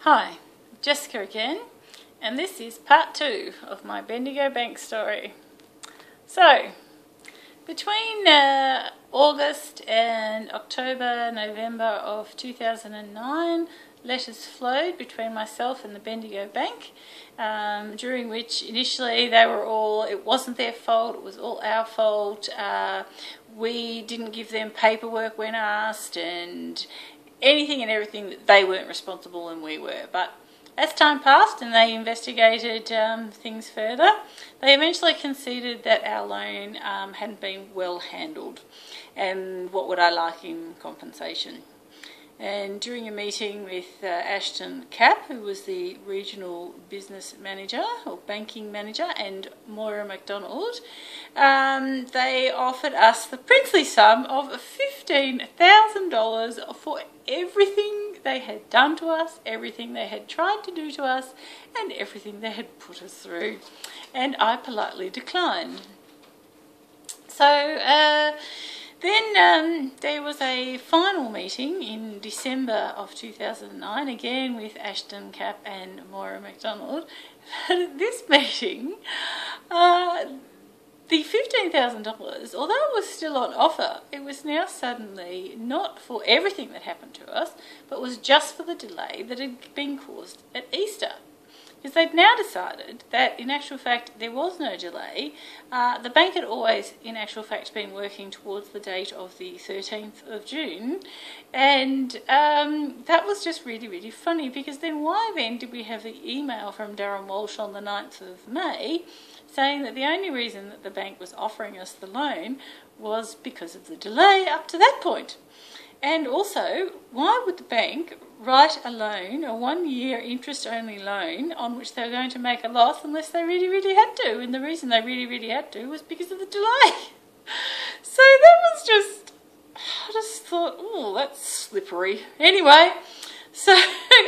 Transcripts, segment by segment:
Hi, Jessica again, and this is part 2 of my Bendigo Bank story. So, between August and October, November of 2009, letters flowed between myself and the Bendigo Bank, during which initially they were all, it wasn't their fault, it was all our fault, we didn't give them paperwork when asked, and anything and everything that they weren't responsible and we were. But as time passed and they investigated things further, they eventually conceded that our loan hadn't been well handled and what would I like in compensation. And during a meeting with Ashton Capp, who was the regional business manager or banking manager, and Moira MacDonald, they offered us the princely sum of $15,000 for everything they had done to us, everything they had tried to do to us, and everything they had put us through. And I politely declined. So then there was a final meeting in December of 2009, again with Ashton Capp and Moira MacDonald. At this meeting, the $15,000, although it was still on offer, it was now suddenly not for everything that happened to us, but was just for the delay that had been caused at Easter. Because they'd now decided that, in actual fact, there was no delay. The bank had always, in actual fact, been working towards the date of the 13th of June. And that was just really, really funny, because then why then did we have the email from Darren Walsh on the 9th of May saying that the only reason that the bank was offering us the loan was because of the delay up to that point? And also, why would the bank write a loan, a 1-year interest-only loan, on which they were going to make a loss unless they really, really had to? And the reason they really, really had to was because of the delay. So that was just, I just thought, oh, that's slippery. Anyway, so,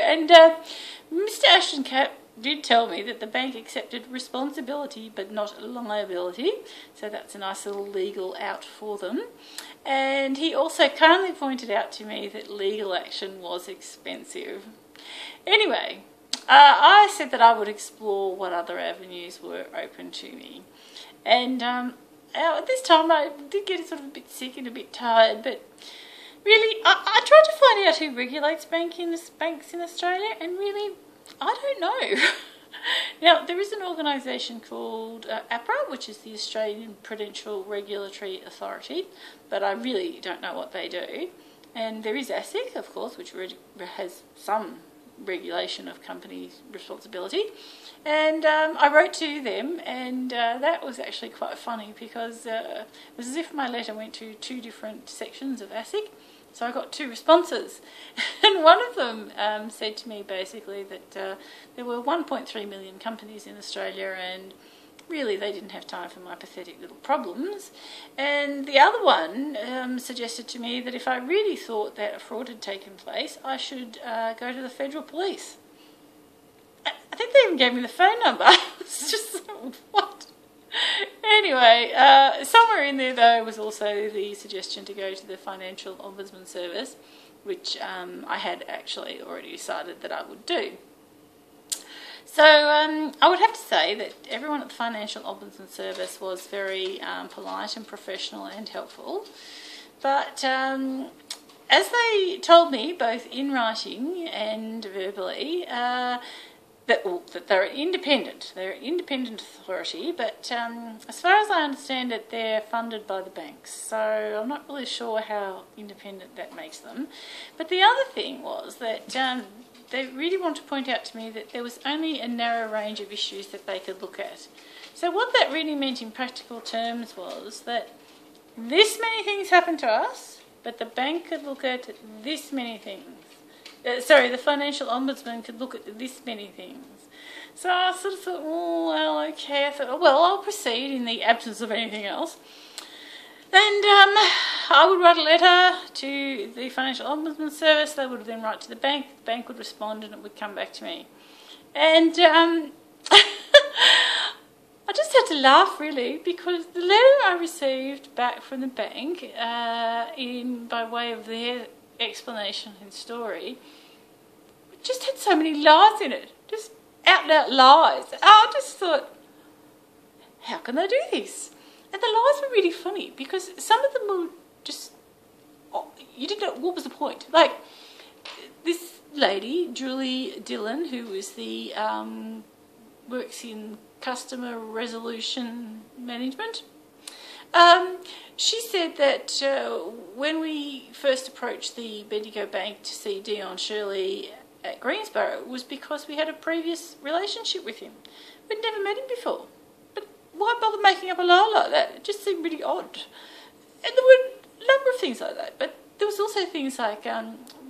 and Mr. Ashton Capp did tell me that the bank accepted responsibility but not liability, so that's a nice little legal out for them. And he also kindly pointed out to me that legal action was expensive. Anyway, I said that I would explore what other avenues were open to me. And at this time I did get sort of a bit sick and a bit tired, but really I tried to find out who regulates banks in Australia, and really I don't know. Now, there is an organisation called APRA, which is the Australian Prudential Regulatory Authority, but I really don't know what they do. And there is ASIC, of course, which has some regulation of company responsibility. And I wrote to them, and that was actually quite funny, because it was as if my letter went to 2 different sections of ASIC. So I got 2 responses, and one of them said to me basically that there were 1.3 million companies in Australia, and really they didn't have time for my pathetic little problems. And the other one suggested to me that if I really thought that a fraud had taken place, I should go to the federal police. I think they even gave me the phone number. It's just, what? Anyway, somewhere in there though was also the suggestion to go to the Financial Ombudsman Service, which I had actually already decided that I would do. So I would have to say that everyone at the Financial Ombudsman Service was very polite and professional and helpful. But as they told me, both in writing and verbally, that they're independent. They're an independent authority, but as far as I understand it, they're funded by the banks. So I'm not really sure how independent that makes them. But the other thing was that they really want to point out to me that there was only a narrow range of issues that they could look at. So what that really meant in practical terms was that this many things happened to us, but the bank could look at this many things. The Financial Ombudsman could look at this many things. So I sort of thought, oh, well, okay. I thought, oh, well, I'll proceed in the absence of anything else. And I would write a letter to the Financial Ombudsman Service. They would then write to the bank would respond, and it would come back to me. And I just had to laugh, really, because the letter I received back from the bank by way of their explanation and story just had so many lies in it, just out and out lies. I just thought, how can they do this? And the lies were really funny because some of them were just, you didn't know what was the point. Like this lady, Julie Dillon, who was the works in customer resolution management. She said that when we first approached the Bendigo Bank to see Dion Shirley at Greensborough, it was because we had a previous relationship with him. We'd never met him before. But why bother making up a lie like that? It just seemed really odd. And there were a number of things like that. But there was also things like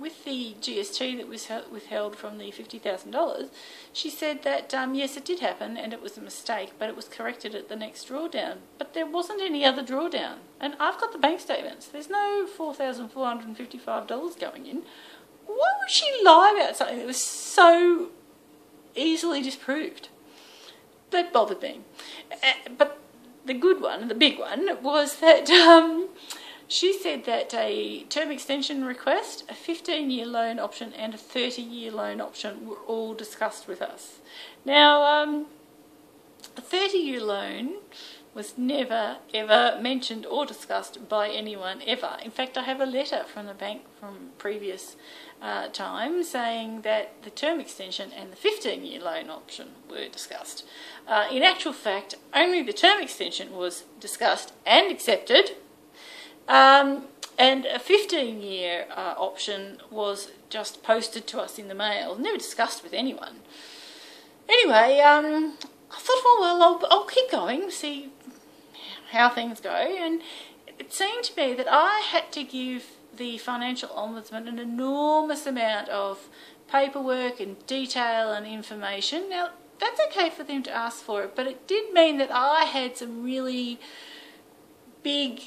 with the GST that was withheld from the $50,000, she said that yes, it did happen and it was a mistake, but it was corrected at the next drawdown. But there wasn't any other drawdown. And I've got the bank statements. There's no $4,455 going in. Why would she lie about something that was so easily disproved? That bothered me. But the good one, the big one, was that she said that a term extension request, a 15-year loan option and a 30-year loan option were all discussed with us. Now, the 30-year loan was never, ever mentioned or discussed by anyone, ever. In fact, I have a letter from the bank from previous time saying that the term extension and the 15-year loan option were discussed. In actual fact, only the term extension was discussed and accepted, and a 15-year option was just posted to us in the mail, never discussed with anyone. Anyway, I thought, oh, well, I'll keep going, see how things go, and it seemed to me that I had to give the Financial Ombudsman an enormous amount of paperwork and detail and information. Now, that's okay for them to ask for it, but it did mean that I had some really big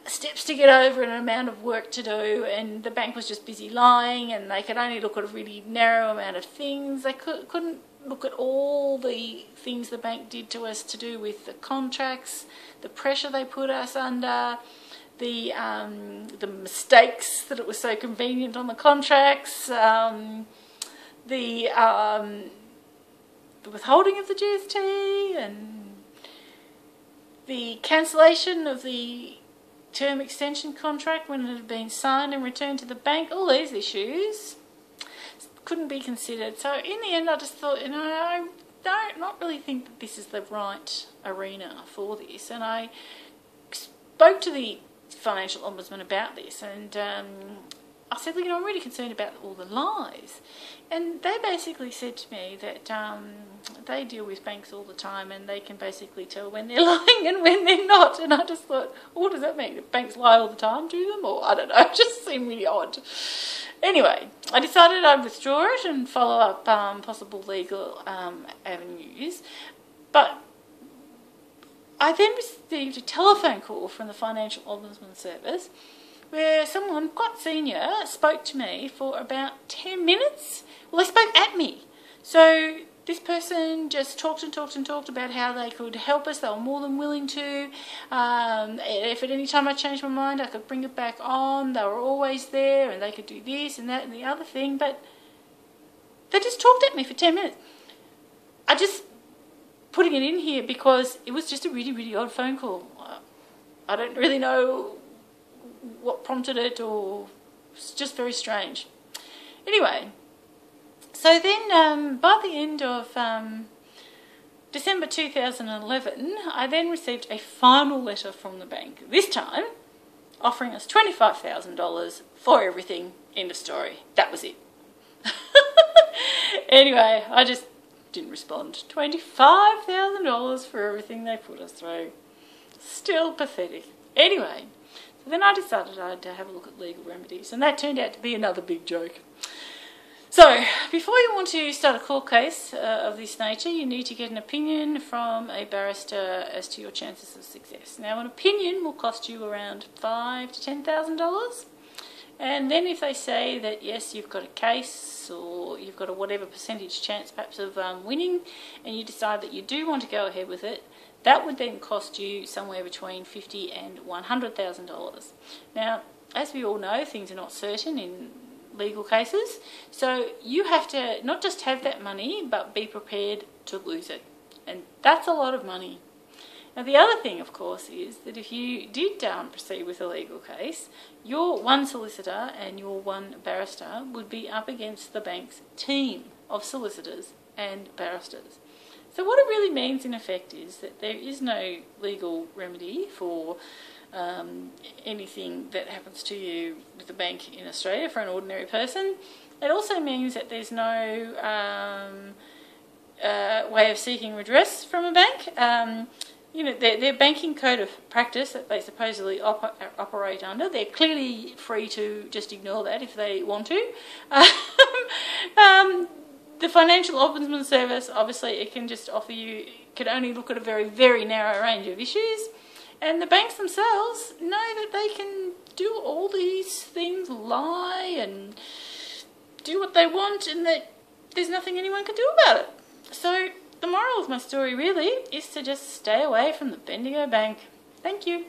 steps to get over and an amount of work to do, and the bank was just busy lying, and they could only look at a really narrow amount of things. They couldn't look at all the things the bank did to us to do with the contracts, the pressure they put us under, the mistakes that it was so convenient on the contracts, the withholding of the GST, and the cancellation of the term extension contract when it had been signed and returned to the bank. All these issues couldn't be considered. So in the end I just thought, you know, I don't not really think that this is the right arena for this, and I spoke to the Financial Ombudsman about this, and I said, you know, I'm really concerned about all the lies. And they basically said to me that they deal with banks all the time and they can basically tell when they're lying and when they're not. And I just thought, well, what does that mean? That banks lie all the time to them? Or I don't know, it just seemed really odd. Anyway, I decided I'd withdraw it and follow up possible legal avenues. But I then received a telephone call from the Financial Ombudsman Service where someone quite senior spoke to me for about 10 minutes. Well, they spoke at me. So this person just talked and talked and talked about how they could help us. They were more than willing to. If at any time I changed my mind, I could bring it back on. They were always there, and they could do this and that and the other thing. But they just talked at me for 10 minutes. I just putting it in here because it was just a really, really odd phone call. I don't really know what prompted it, or it's just very strange. Anyway, so then by the end of December 2011, I then received a final letter from the bank, this time offering us $25,000 for everything. End of story. That was it. Anyway, I just didn't respond. $25,000 for everything they put us through. Still pathetic. Anyway, so then I decided I'd have a look at legal remedies, and that turned out to be another big joke. So, before you want to start a court case of this nature, you need to get an opinion from a barrister as to your chances of success. Now, an opinion will cost you around $5,000 to $10,000. And then if they say that, yes, you've got a case, or you've got a whatever percentage chance perhaps of winning, and you decide that you do want to go ahead with it, that would then cost you somewhere between $50,000 and $100,000. Now, as we all know, things are not certain in legal cases. So you have to not just have that money, but be prepared to lose it. And that's a lot of money. Now the other thing, of course, is that if you did proceed with a legal case, your one solicitor and your one barrister would be up against the bank's team of solicitors and barristers. So what it really means in effect is that there is no legal remedy for anything that happens to you with the bank in Australia for an ordinary person. It also means that there's no way of seeking redress from a bank. Their banking code of practice that they supposedly operate under, they're clearly free to just ignore that if they want to. The Financial Ombudsman Service, obviously, it can just offer you, can only look at a very, very narrow range of issues. And the banks themselves know that they can do all these things, lie and do what they want, and that there's nothing anyone can do about it. So the moral of my story really is to just stay away from the Bendigo Bank. Thank you.